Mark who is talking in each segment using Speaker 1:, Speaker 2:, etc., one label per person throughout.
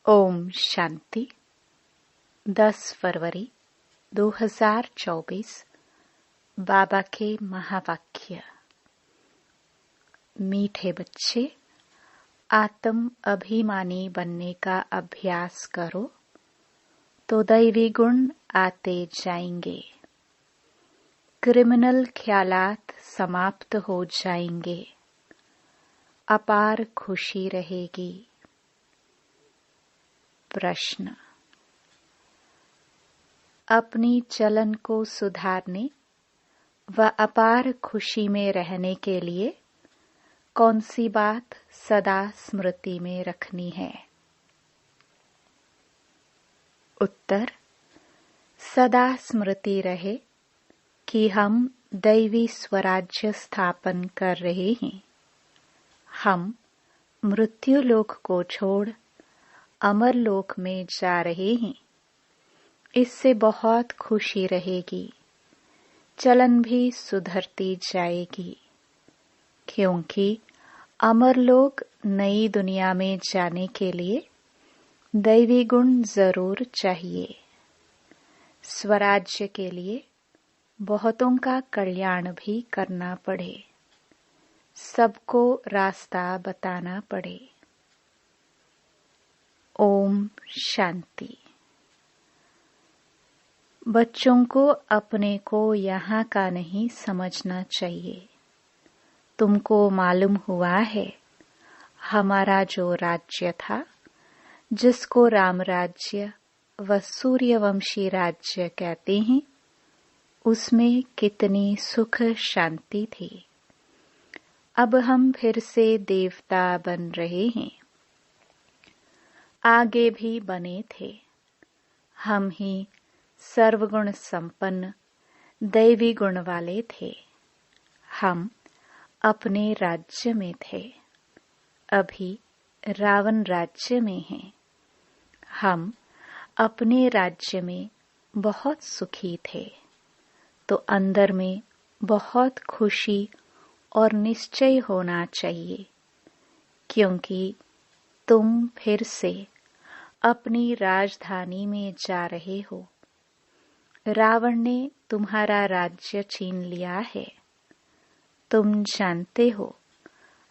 Speaker 1: ओम शांति। 10 फरवरी 2024 बाबा के महावाक्य। मीठे बच्चे, आत्म अभिमानी बनने का अभ्यास करो तो दैवी गुण आते जाएंगे। क्रिमिनल ख्यालात समाप्त हो जाएंगे। अपार खुशी रहेगी। प्रश्न। अपनी चलन को सुधारने व अपार खुशी में रहने के लिए कौन सी बात सदा स्मृति में रखनी है? उत्तर। सदा स्मृति रहे कि हम दैवी स्वराज्य स्थापन कर रहे हैं। हम मृत्यु लोक को छोड़ अमर लोक में जा रहे हैं। इससे बहुत खुशी रहेगी। चलन भी सुधरती जाएगी, क्योंकि अमर लोक नई दुनिया में जाने के लिए दैवी गुण जरूर चाहिए। स्वराज्य के लिए बहुतों का कल्याण भी करना पड़े, सबको रास्ता बताना पड़े। ओम शांति। बच्चों को अपने को यहाँ का नहीं समझना चाहिए। तुमको मालूम हुआ है, हमारा जो राज्य था, जिसको राम राज्य व सूर्यवंशी राज्य कहते हैं, उसमें कितनी सुख शांति थी। अब हम फिर से देवता बन रहे हैं। आगे भी बने थे। हम ही सर्वगुण संपन्न दैवी गुण वाले थे। हम अपने राज्य में थे। अभी रावण राज्य में हैं। हम अपने राज्य में बहुत सुखी थे, तो अंदर में बहुत खुशी और निश्चय होना चाहिए, क्योंकि तुम फिर से अपनी राजधानी में जा रहे हो। रावण ने तुम्हारा राज्य छीन लिया है। तुम जानते हो,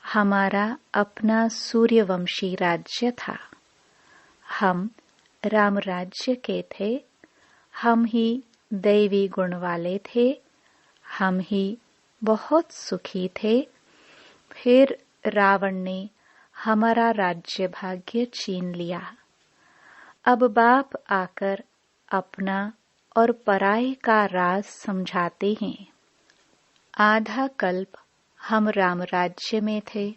Speaker 1: हमारा अपना सूर्यवंशी राज्य था। हम राम राज्य के थे। हम ही दैवी गुण वाले थे। हम ही बहुत सुखी थे। फिर रावण ने हमारा राज्य भाग्य छीन लिया। अब बाप आकर अपना और पराये का राज समझाते हैं। आधा कल्प हम राम राज्य में थे,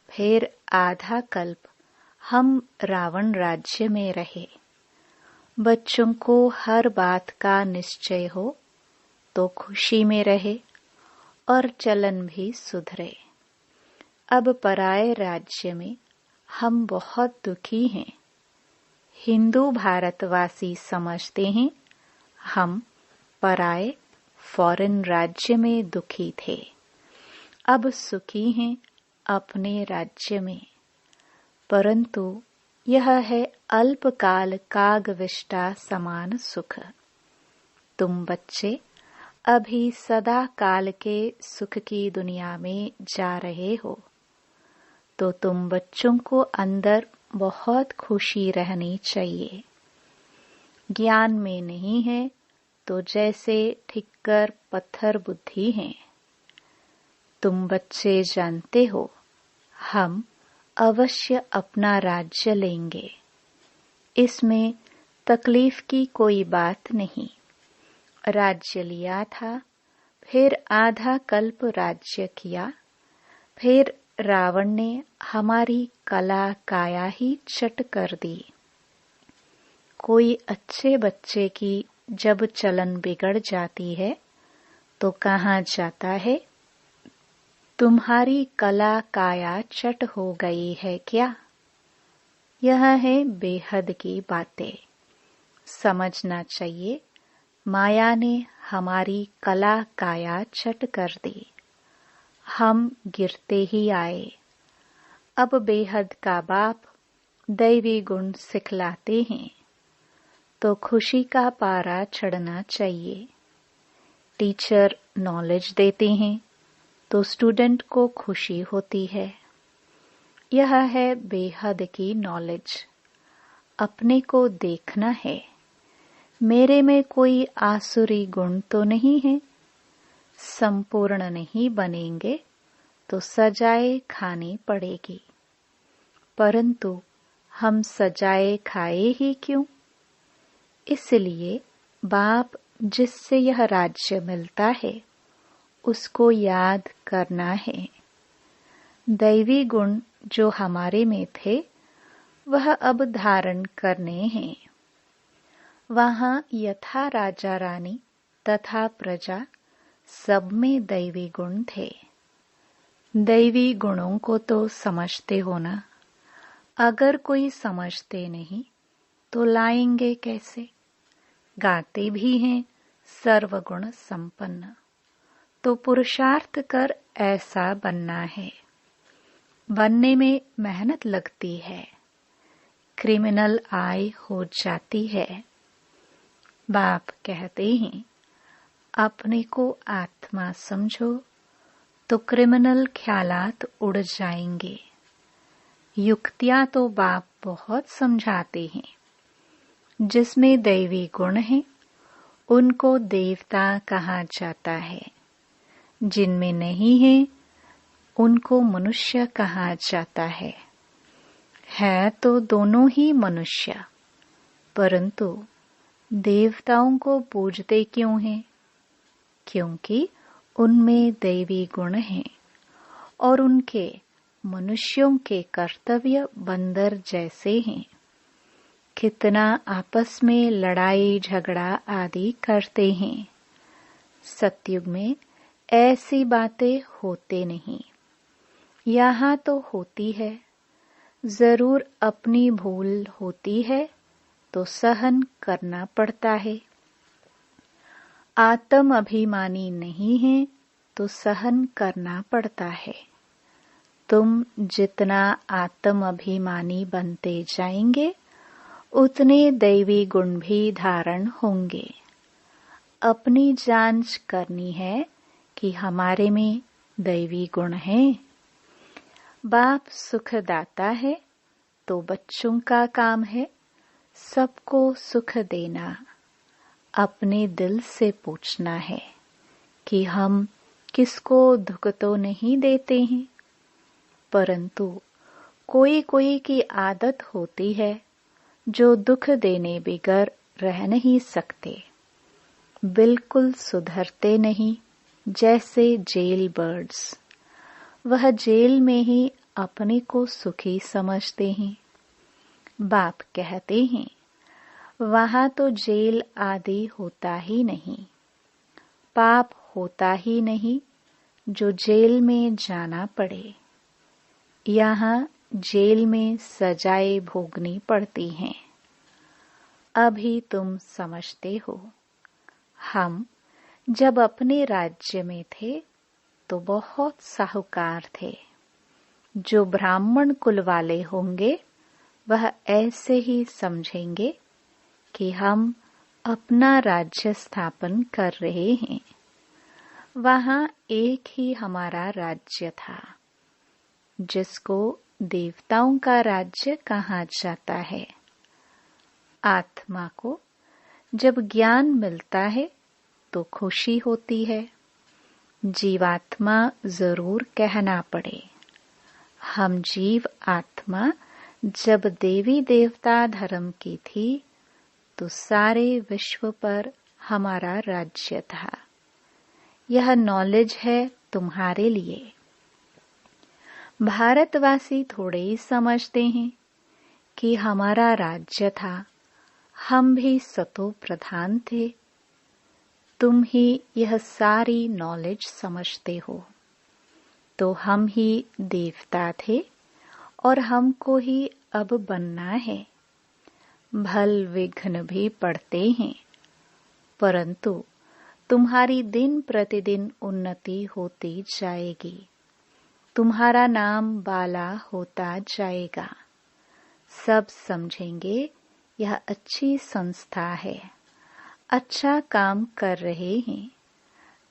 Speaker 1: फिर आधा कल्प हम रावण राज्य में रहे। बच्चों को हर बात का निश्चय हो तो खुशी में रहे और चलन भी सुधरे। अब पराये राज्य में हम बहुत दुखी हैं। हिंदू भारतवासी समझते हैं हम पराये फॉरेन राज्य में दुखी थे। अब सुखी हैं अपने राज्य में, परंतु यह है अल्पकाल कागविष्टा समान सुख। तुम बच्चे अभी सदा काल के सुख की दुनिया में जा रहे हो, तो तुम बच्चों को अंदर बहुत खुशी रहनी चाहिए। ज्ञान में नहीं है तो जैसे ठिक्कर पत्थर बुद्धि हैं। तुम बच्चे जानते हो, हम अवश्य अपना राज्य लेंगे। इसमें तकलीफ की कोई बात नहीं। राज्य लिया था, फिर आधा कल्प राज्य किया, फिर रावण ने हमारी कला काया ही चट कर दी। कोई अच्छे बच्चे की जब चलन बिगड़ जाती है तो कहाँ जाता है? तुम्हारी कला काया चट हो गई है क्या? यह है बेहद की बातें। समझना चाहिए, माया ने हमारी कला काया चट कर दी। हम गिरते ही आए। अब बेहद का बाप दैवी गुण सिखलाते हैं तो खुशी का पारा चढ़ना चाहिए। टीचर नॉलेज देते हैं तो स्टूडेंट को खुशी होती है। यह है बेहद की नॉलेज। अपने को देखना है, मेरे में कोई आसुरी गुण तो नहीं है। संपूर्ण नहीं बनेंगे तो सजाए खानी पड़ेगी, परंतु हम सजाए खाए ही क्यों? इसलिए बाप जिससे यह राज्य मिलता है उसको याद करना है। दैवी गुण जो हमारे में थे वह अब धारण करने हैं। वहां यथा राजा रानी तथा प्रजा सब में दैवी गुण थे। दैवी गुणों को तो समझते हो ना? अगर कोई समझते नहीं तो लाएंगे कैसे? गाते भी हैं सर्वगुण संपन्न, तो पुरुषार्थ कर ऐसा बनना है। बनने में मेहनत लगती है, क्रिमिनल आय हो जाती है। बाप कहते हैं अपने को आत्मा समझो तो क्रिमिनल ख्यालात उड़ जाएंगे। युक्तियां तो बाप बहुत समझाते हैं। जिसमें दैवी गुण है उनको देवता कहा जाता है, जिनमें नहीं है उनको मनुष्य कहा जाता है तो दोनों ही मनुष्य, परंतु देवताओं को पूजते क्यों हैं? क्योंकि उनमें दैवी गुण हैं और उनके मनुष्यों के कर्तव्य बंदर जैसे हैं। कितना आपस में लड़ाई झगड़ा आदि करते हैं। सतयुग में ऐसी बातें होते नहीं, यहाँ तो होती है। जरूर अपनी भूल होती है तो सहन करना पड़ता है। आत्म अभिमानी नहीं है तो सहन करना पड़ता है। तुम जितना आत्म अभिमानी बनते जाएंगे उतने दैवी गुण भी धारण होंगे। अपनी जांच करनी है कि हमारे में दैवी गुण है। बाप सुखदाता है तो बच्चों का काम है सबको सुख देना। अपने दिल से पूछना है कि हम किसको दुख तो नहीं देते हैं, परंतु कोई कोई की आदत होती है जो दुख देने बिगर रह नहीं सकते, बिल्कुल सुधरते नहीं, जैसे जेल बर्ड्स। वह जेल में ही अपने को सुखी समझते हैं। बाप कहते हैं वहां तो जेल आदि होता ही नहीं, पाप होता ही नहीं जो जेल में जाना पड़े। यहाँ जेल में सजाएं भोगनी पड़ती हैं। अभी तुम समझते हो। हम जब अपने राज्य में थे तो बहुत साहूकार थे। जो ब्राह्मण कुल वाले होंगे वह ऐसे ही समझेंगे कि हम अपना राज्य स्थापन कर रहे हैं। वहां एक ही हमारा राज्य था, जिसको देवताओं का राज्य कहा जाता है। आत्मा को जब ज्ञान मिलता है तो खुशी होती है। जीवात्मा जरूर कहना पड़े। हम जीव आत्मा जब देवी देवता धर्म की थी तो सारे विश्व पर हमारा राज्य था। यह नॉलेज है तुम्हारे लिए। भारतवासी थोड़े ही समझते हैं कि हमारा राज्य था, हम भी सतो प्रधान थे। तुम ही यह सारी नॉलेज समझते हो तो हम ही देवता थे और हमको ही अब बनना है। भल विघ्न भी पड़ते हैं, परंतु तुम्हारी दिन प्रतिदिन उन्नति होती जाएगी। तुम्हारा नाम बाला होता जाएगा। सब समझेंगे यह अच्छी संस्था है, अच्छा काम कर रहे हैं।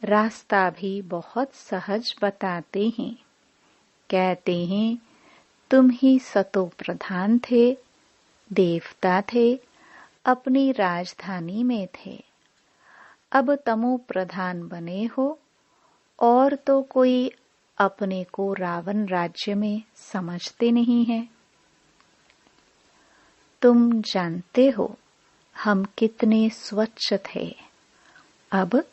Speaker 1: रास्ता भी बहुत सहज बताते हैं। कहते हैं तुम ही सतो प्रधान थे, देवता थे, अपनी राजधानी में थे। अब तमो प्रधान बने हो और तो कोई अपने को रावण राज्य में समझते नहीं है। तुम जानते हो हम कितने स्वच्छ थे, अब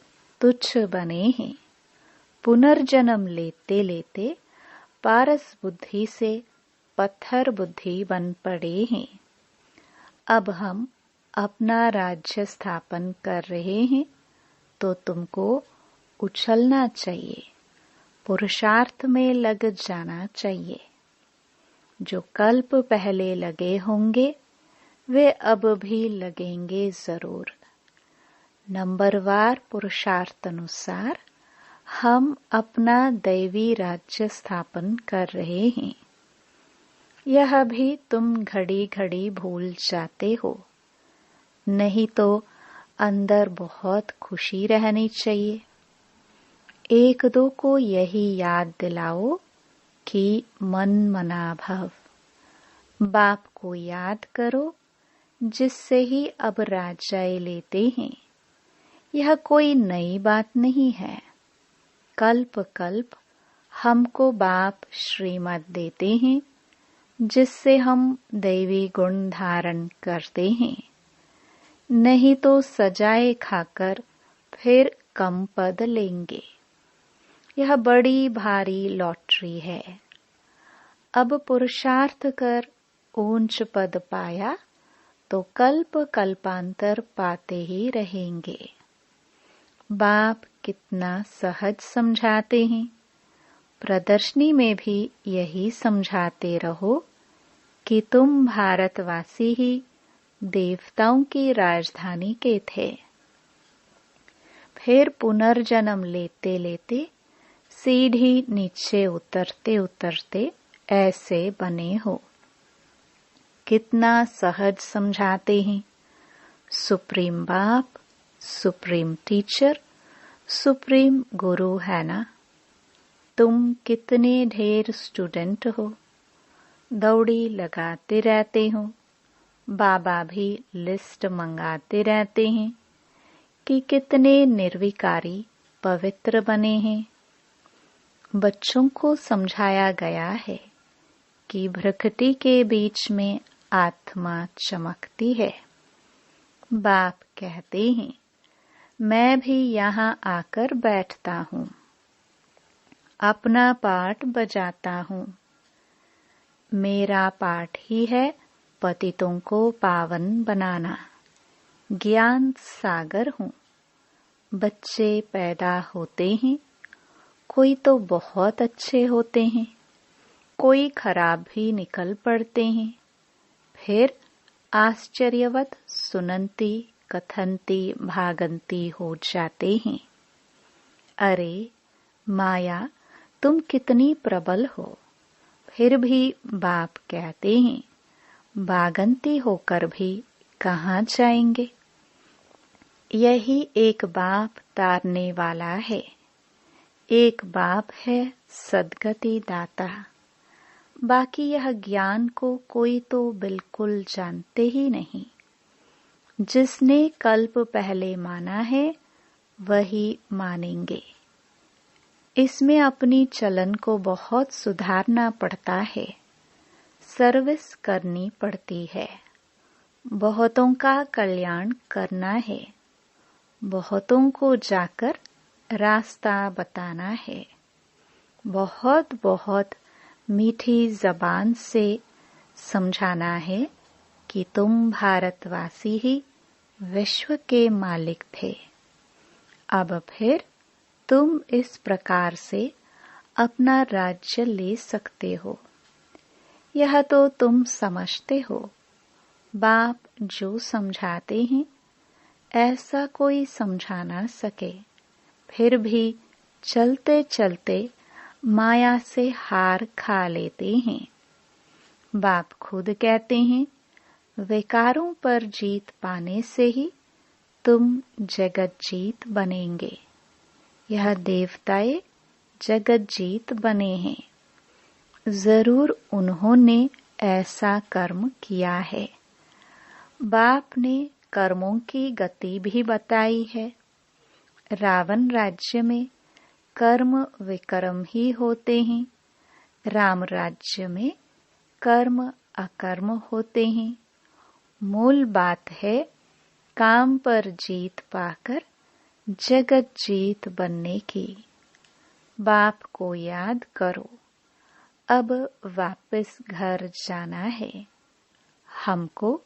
Speaker 1: तुच्छ बने हैं। पुनर्जन्म लेते लेते पारस बुद्धि से पत्थर बुद्धि बन पड़े हैं। अब हम अपना राज्य स्थापन कर रहे हैं, तो तुमको उछलना चाहिए, पुरुषार्थ में लग जाना चाहिए। जो कल्प पहले लगे होंगे वे अब भी लगेंगे जरूर। नंबरवार पुरुषार्थ अनुसार हम अपना दैवी राज्य स्थापन कर रहे हैं। यह भी तुम घड़ी घड़ी भूल जाते हो, नहीं तो अंदर बहुत खुशी रहनी चाहिए। एक दो को यही याद दिलाओ कि मन मना भव। बाप को याद करो, जिससे ही अब राजाए लेते हैं। यह कोई नई बात नहीं है। कल्प कल्प हमको बाप श्रीमत देते हैं, जिससे हम दैवी गुण धारण करते हैं। नहीं तो सजाए खाकर फिर कम पद लेंगे। यह बड़ी भारी लॉटरी है। अब पुरुषार्थ कर ऊंच पद पाया तो कल्प कल्पांतर पाते ही रहेंगे। बाप कितना सहज समझाते हैं। प्रदर्शनी में भी यही समझाते रहो कि तुम भारतवासी ही देवताओं की राजधानी के थे। फिर पुनर्जन्म लेते लेते सीढ़ी नीचे उतरते उतरते ऐसे बने हो। कितना सहज समझाते हैं। सुप्रीम बाप, सुप्रीम टीचर, सुप्रीम गुरु है ना। तुम कितने ढेर स्टूडेंट हो, दौड़ी लगाते रहते हो। बाबा भी लिस्ट मंगाते रहते हैं कि कितने निर्विकारी पवित्र बने हैं। बच्चों को समझाया गया है कि भ्रकुटी के बीच में आत्मा चमकती है। बाप कहते हैं मैं भी यहाँ आकर बैठता हूँ, अपना पाठ बजाता हूँ। मेरा पाठ ही है पतितों को पावन बनाना। ज्ञान सागर हूँ। बच्चे पैदा होते हैं, कोई तो बहुत अच्छे होते हैं, कोई खराब भी निकल पड़ते हैं। फिर आश्चर्यवत सुनंती कथनती भागंती हो जाते हैं। अरे माया, तुम कितनी प्रबल हो। फिर भी बाप कहते हैं भागंती होकर भी कहाँ जाएंगे। यही एक बाप तारने वाला है। एक बाप है सद्गति दाता। बाकी यह ज्ञान को कोई तो बिल्कुल जानते ही नहीं। जिसने कल्प पहले माना है वही मानेंगे। इसमें अपनी चलन को बहुत सुधारना पड़ता है, सर्विस करनी पड़ती है, बहुतों का कल्याण करना है, बहुतों को जाकर रास्ता बताना है। बहुत बहुत मीठी जबान से समझाना है कि तुम भारतवासी ही विश्व के मालिक थे। अब फिर तुम इस प्रकार से अपना राज्य ले सकते हो। यह तो तुम समझते हो। बाप जो समझाते हैं ऐसा कोई समझा ना सके। फिर भी चलते चलते माया से हार खा लेते हैं। बाप खुद कहते हैं, विकारों पर जीत पाने से ही तुम जगत जीत बनेंगे। यह देवताएं जगत जीत बने हैं। जरूर उन्होंने ऐसा कर्म किया है। बाप ने कर्मों की गति भी बताई है। रावण राज्य में कर्म विकर्म ही होते हैं। राम राज्य में कर्म अकर्म होते हैं। मूल बात है काम पर जीत पाकर जगत जीत बनने की। बाप को याद करो, अब वापस घर जाना है। हमको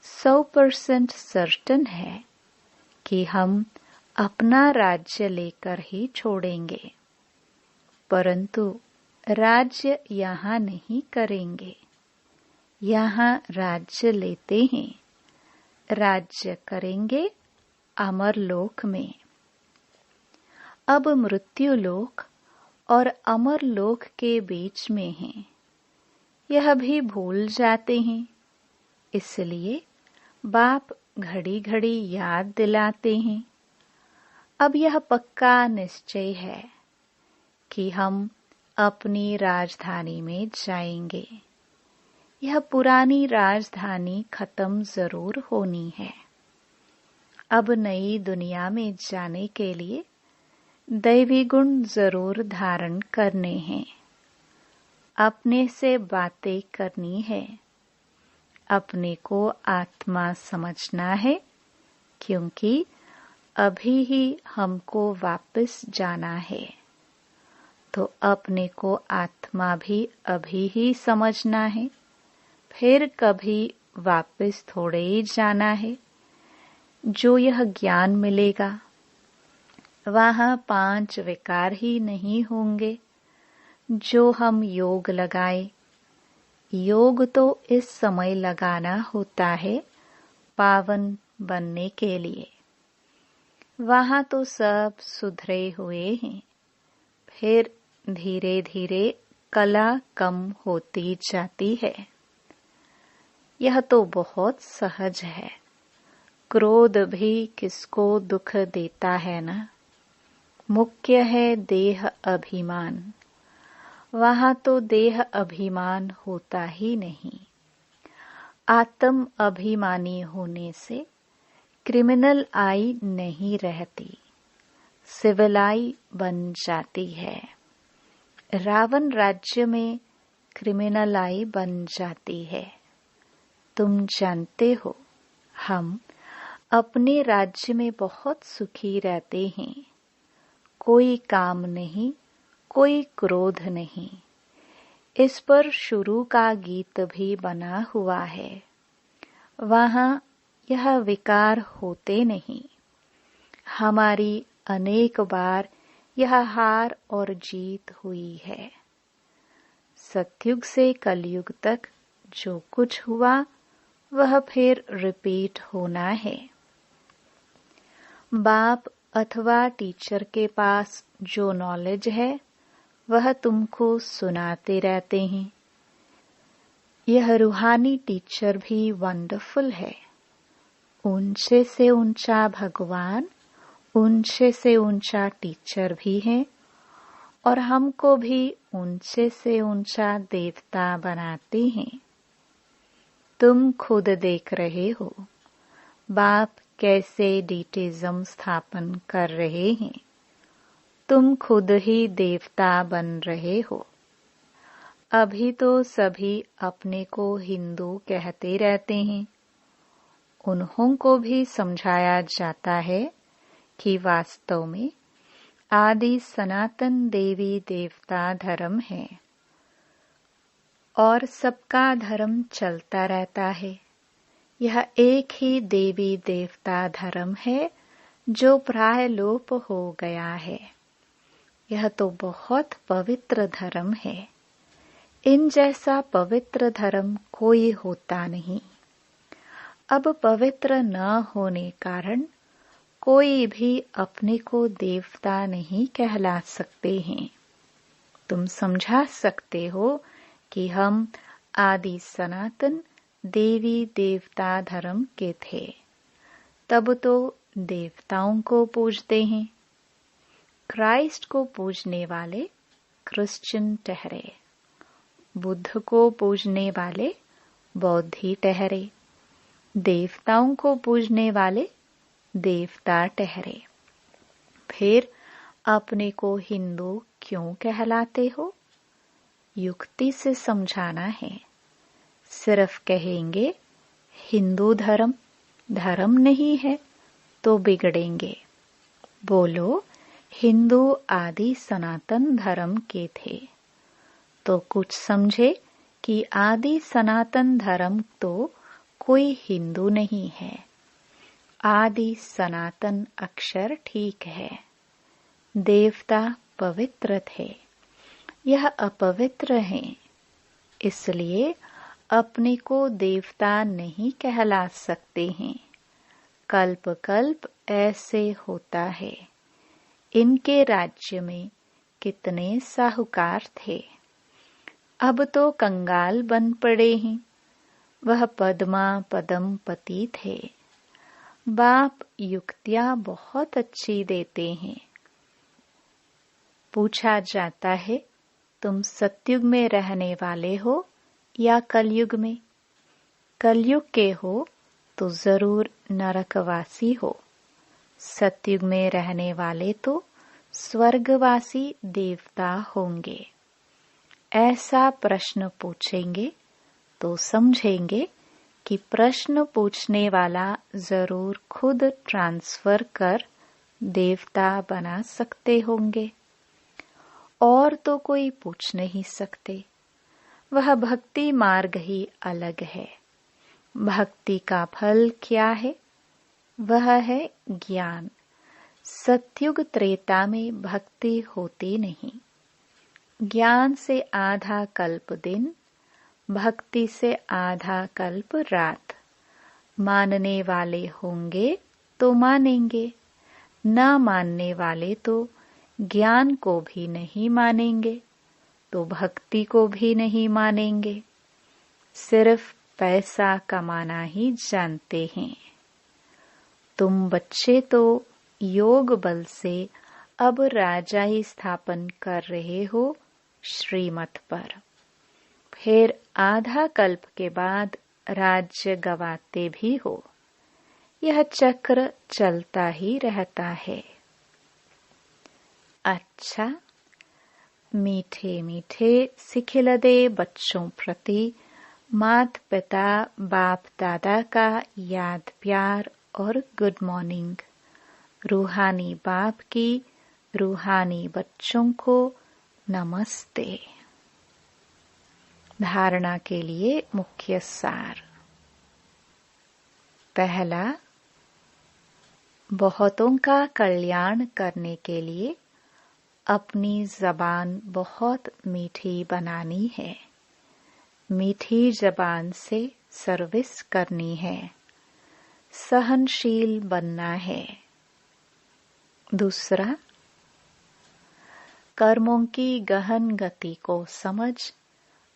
Speaker 1: 100% सर्टन है कि हम अपना राज्य लेकर ही छोड़ेंगे, परंतु राज्य यहाँ नहीं करेंगे। यहाँ राज्य लेते हैं, राज्य करेंगे अमरलोक में। अब मृत्युलोक और अमरलोक के बीच में हैं। यह भी भूल जाते हैं, इसलिए बाप घड़ी घड़ी याद दिलाते हैं। अब यह पक्का निश्चय है कि हम अपनी राजधानी में जाएंगे। यह पुरानी राजधानी खत्म जरूर होनी है। अब नई दुनिया में जाने के लिए दैवी गुण जरूर धारण करने हैं। अपने से बातें करनी है। अपने को आत्मा समझना है, क्योंकि अभी ही हमको वापस जाना है। तो अपने को आत्मा भी अभी ही समझना है, फिर कभी वापस थोड़े ही जाना है। जो यह ज्ञान मिलेगा वहाँ 5 विकार ही नहीं होंगे। जो हम योग लगाए, योग तो इस समय लगाना होता है पावन बनने के लिए। वहाँ तो सब सुधरे हुए हैं। फिर धीरे धीरे कला कम होती जाती है। यह तो बहुत सहज है। क्रोध भी किसको दुख देता है ना। मुख्य है देह अभिमान। वहाँ तो देह अभिमान होता ही नहीं। आत्म अभिमानी होने से क्रिमिनल आई नहीं रहती, सिविल आई बन जाती है। रावण राज्य में क्रिमिनल आई बन जाती है। तुम जानते हो, हम अपने राज्य में बहुत सुखी रहते हैं। कोई काम नहीं, कोई क्रोध नहीं। इस पर शुरू का गीत भी बना हुआ है। वहाँ यह विकार होते नहीं। हमारी अनेक बार यह हार और जीत हुई है। सतयुग से कलयुग तक जो कुछ हुआ वह फिर रिपीट होना है। बाप अथवा टीचर के पास जो नॉलेज है वह तुमको सुनाते रहते हैं। यह रूहानी टीचर भी वंडरफुल है। ऊंचे से ऊंचा भगवान, ऊंचे से ऊंचा टीचर भी है, और हमको भी ऊंचे से ऊंचा देवता बनाते हैं। तुम खुद देख रहे हो बाप कैसे डीटिज्म स्थापन कर रहे हैं। तुम खुद ही देवता बन रहे हो। अभी तो सभी अपने को हिंदू कहते रहते हैं। उन्हों को भी समझाया जाता है कि वास्तव में आदि सनातन देवी देवता धर्म है और सबका धर्म चलता रहता है। यह एक ही देवी देवता धर्म है जो प्राय लोप हो गया है। यह तो बहुत पवित्र धर्म है। इन जैसा पवित्र धर्म कोई होता नहीं। अब पवित्र न होने कारण कोई भी अपने को देवता नहीं कहला सकते हैं। तुम समझा सकते हो कि हम आदि सनातन देवी देवता धर्म के थे, तब तो देवताओं को पूजते हैं। क्राइस्ट को पूजने वाले क्रिश्चियन ठहरे, बुद्ध को पूजने वाले बौद्धि ठहरे, देवताओं को पूजने वाले देवता ठहरे। फिर अपने को हिंदू क्यों कहलाते हो? युक्ति से समझाना है। सिर्फ कहेंगे हिंदू धर्म धर्म नहीं है तो बिगड़ेंगे। बोलो हिंदू आदि सनातन धर्म के थे, तो कुछ समझे कि आदि सनातन धर्म तो कोई हिंदू नहीं है। आदि सनातन अक्षर ठीक है। देवता पवित्र थे, यह अपवित्र हैं, इसलिए अपने को देवता नहीं कहला सकते हैं। कल्प कल्प ऐसे होता है। इनके राज्य में कितने साहूकार थे, अब तो कंगाल बन पड़े हैं। वह पद्मा पद्मपति थे। बाप युक्तियां बहुत अच्छी देते हैं। पूछा जाता है, तुम सतयुग में रहने वाले हो या कलयुग में? कलयुग के हो तो जरूर नरकवासी हो। सतयुग में रहने वाले तो स्वर्गवासी देवता होंगे। ऐसा प्रश्न पूछेंगे तो समझेंगे कि प्रश्न पूछने वाला जरूर खुद ट्रांसफर कर देवता बना सकते होंगे, और तो कोई पूछ नहीं सकते। वह भक्ति मार्ग ही अलग है। भक्ति का फल क्या है? वह है ज्ञान। सतयुग त्रेता में भक्ति होती नहीं। ज्ञान से आधा कल्प दिन, भक्ति से आधा कल्प रात। मानने वाले होंगे तो मानेंगे, न मानने वाले तो ज्ञान को भी नहीं मानेंगे, तो भक्ति को भी नहीं मानेंगे। सिर्फ पैसा कमाना ही जानते हैं। तुम बच्चे तो योग बल से अब राजाई स्थापन कर रहे हो श्रीमत पर। फिर आधा कल्प के बाद राज्य गवाते भी हो। यह चक्र चलता ही रहता है। अच्छा, मीठे मीठे सिखिलदे बच्चों प्रति माता पिता बाप दादा का याद प्यार और गुड मॉर्निंग। रूहानी बाप की रूहानी बच्चों को नमस्ते। धारणा के लिए मुख्य सार। पहला, बहुतों का कल्याण करने के लिए अपनी जबान बहुत मीठी बनानी है। मीठी जबान से सर्विस करनी है। सहनशील बनना है। दूसरा, कर्मों की गहन गति को समझ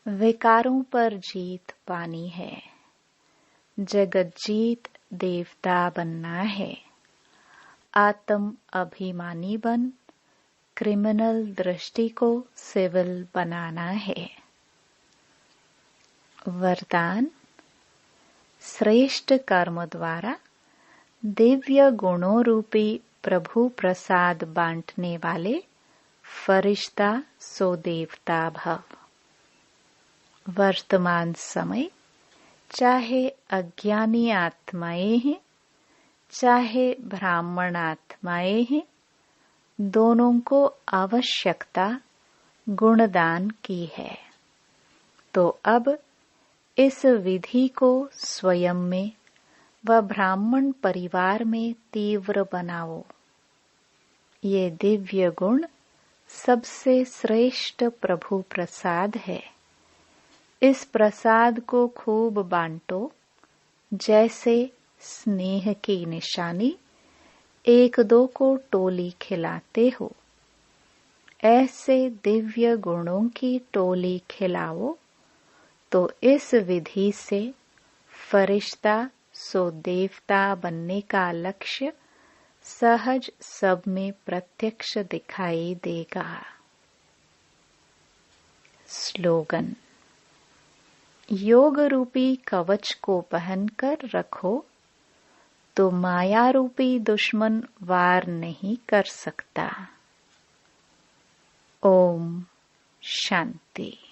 Speaker 1: विकारों पर जीत पानी है। जगत जीत देवता बनना है। आत्म अभिमानी बन क्रिमिनल दृष्टि को सिविल बनाना है। वरदान, श्रेष्ठ कर्म द्वारा दिव्य गुणों रूपी प्रभु प्रसाद बांटने वाले फरिश्ता सो देवता भव। वर्तमान समय चाहे अज्ञानी आत्माएं हैं, चाहे ब्राह्मण आत्माएं हैं, दोनों को आवश्यकता गुणदान की है। तो अब इस विधि को स्वयं में व ब्राह्मण परिवार में तीव्र बनाओ। ये दिव्य गुण सबसे श्रेष्ठ प्रभु प्रसाद है। इस प्रसाद को खूब बांटो, जैसे स्नेह की निशानी एक दो को टोली खिलाते हो। ऐसे दिव्य गुणों की टोली खिलाओ तो इस विधि से फरिश्ता सो देवता बनने का लक्ष्य सहज सब में प्रत्यक्ष दिखाई देगा। स्लोगन: योग रूपी कवच को पहनकर रखो तो माया रूपी दुश्मन वार नहीं कर सकता। ओम शांति।